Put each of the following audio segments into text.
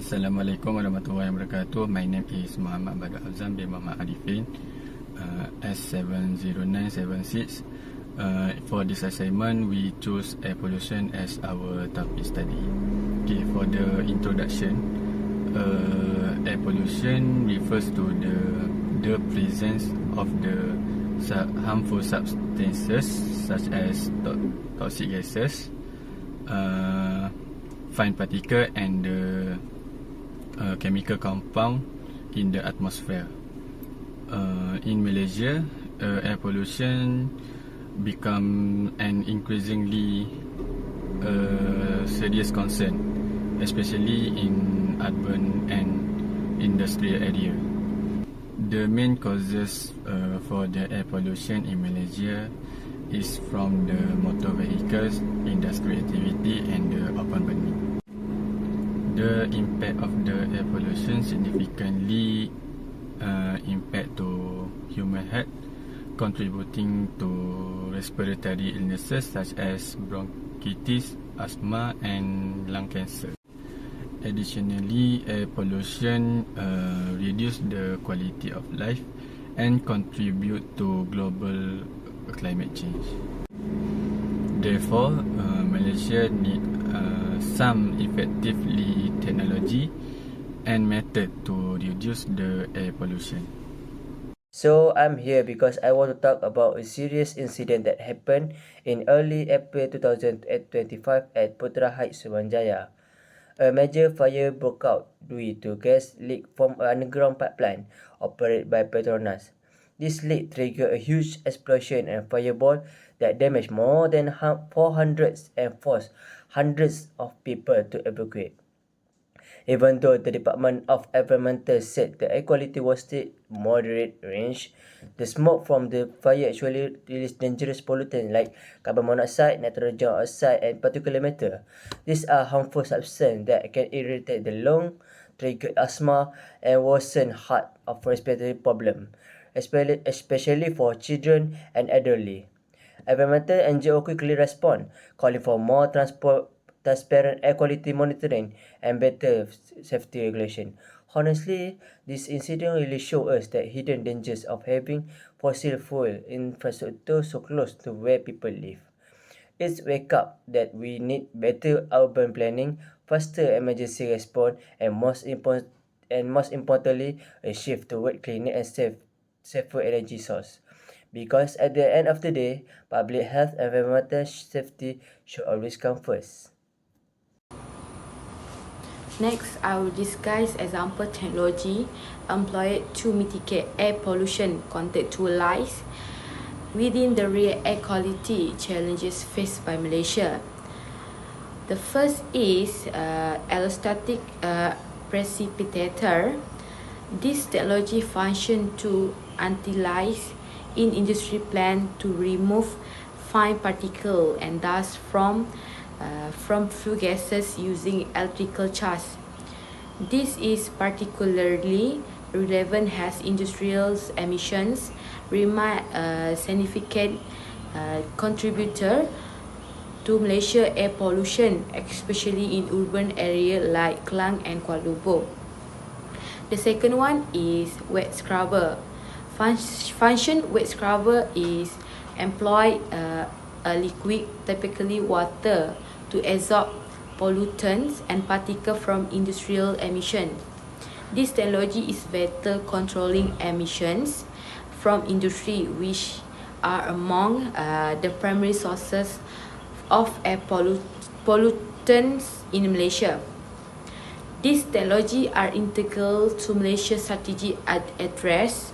Assalamualaikum warahmatullahi wabarakatuh. My name is Muhammad Badar Azam bin Muhammad Arifin, S70976. For this assignment, we choose air pollution as our topic study. Okay, for the introduction, air pollution refers to the presence of the harmful substances such as toxic gases, fine particle and the chemical compound in the atmosphere. In Malaysia, air pollution become an increasingly serious concern, especially in urban and industrial area. The main causes for the air pollution in Malaysia is from the motor vehicles, industrial activity and the open burning. The impact of the air pollution significantly impact to human health, contributing to respiratory illnesses such as bronchitis, asthma and lung cancer. Additionally, air pollution reduce the quality of life and contribute to global climate change. Therefore, Malaysia need some effectively technology and method to reduce the air pollution. So I'm here because I want to talk about a serious incident that happened in early April 2025 at Putra Heights, Sumanjaya. A major fire broke out due to gas leak from an underground pipeline operated by Petronas. This leak triggered a huge explosion and fireball that damaged more than 400 and forced hundreds of people to evacuate. Even though the Department of Environmental said the air quality was still moderate range, the smoke from the fire actually released dangerous pollutants like carbon monoxide, nitrogen oxide, and particulate matter. These are harmful substances that can irritate the lung, trigger asthma, and worsen heart or respiratory problem, especially for children and elderly. Environmental NGO quickly respond, calling for more transparent air quality monitoring and better safety regulation. Honestly, this incident really shows us the hidden dangers of having fossil fuel infrastructure so close to where people live. It's wake up that we need better urban planning, faster emergency response, and most importantly, a shift toward cleaner and safer energy source. Because at the end of the day, public health and environmental safety should always come first. Next, I will discuss example technology employed to mitigate air pollution contextualized within the real air quality challenges faced by Malaysia. The first is allostatic precipitator. This technology functions to utilize in industry plant to remove fine particle and dust from flue gases using electrical charge. This is particularly relevant as industrial emissions remain a significant contributor to Malaysia air pollution, especially in urban areas like Klang and Kuala Lumpur. The second one is wet scrubber. Function wet scrubber is employ a liquid, typically water, to absorb pollutants and particles from industrial emission. This technology is better controlling emissions from industry, which are among the primary sources of air pollutants in Malaysia. These technologies are integral to Malaysia's strategy at address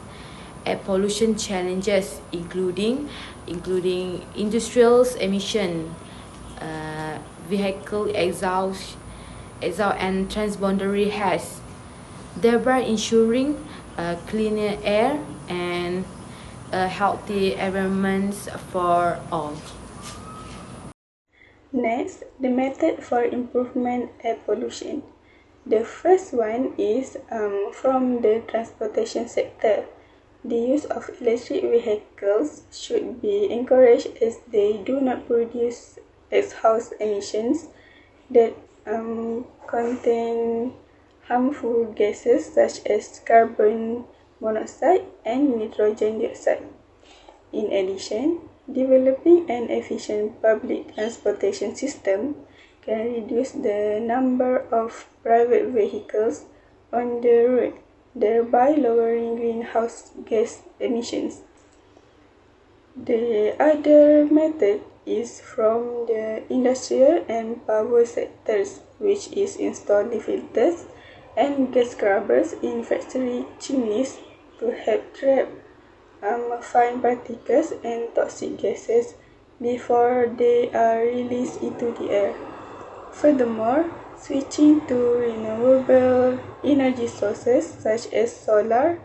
air pollution challenges, including industrial emission, vehicle exhaust and transboundary gas, thereby ensuring cleaner air and a healthy environment for all. Next, the method for improvement air pollution. The first one is from the transportation sector. The use of electric vehicles should be encouraged as they do not produce exhaust emissions that contain harmful gases such as carbon monoxide and nitrogen dioxide. In addition, developing an efficient public transportation system can reduce the number of private vehicles on the road, thereby lowering greenhouse gas emissions. The other method is from the industrial and power sectors, which is installing filters and gas scrubbers in factory chimneys to help trap fine particles and toxic gases before they are released into the air. Furthermore, switching to renewable energy sources such as solar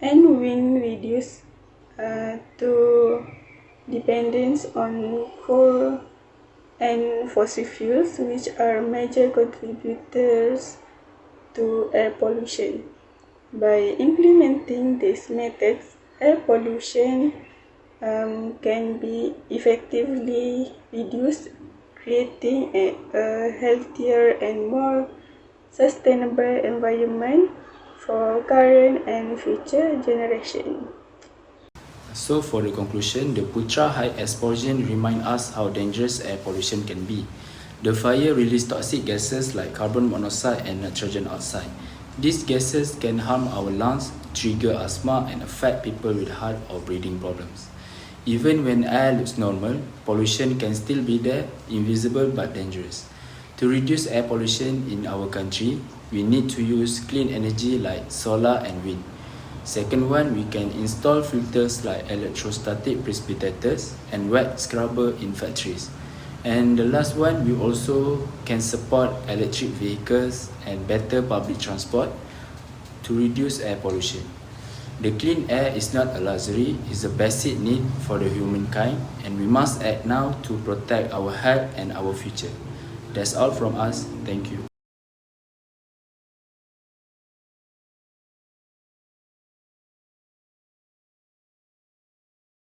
and wind reduce to dependence on coal and fossil fuels, which are major contributors to air pollution. By implementing these methods, air pollution can be effectively reduced, creating a healthier and more sustainable environment for current and future generations. So for the conclusion, the Putra Heights explosion reminds us how dangerous air pollution can be. The fire released toxic gases like carbon monoxide and nitrogen oxide. These gases can harm our lungs, trigger asthma, and affect people with heart or breathing problems. Even when air looks normal, pollution can still be there, invisible but dangerous. To reduce air pollution in our country, we need to use clean energy like solar and wind. Second one, we can install filters like electrostatic precipitators and wet scrubber in factories. And the last one, we also can support electric vehicles and better public transport to reduce air pollution. The clean air is not a luxury, it's a basic need for the humankind, and we must act now to protect our health and our future. That's all from us. Thank you.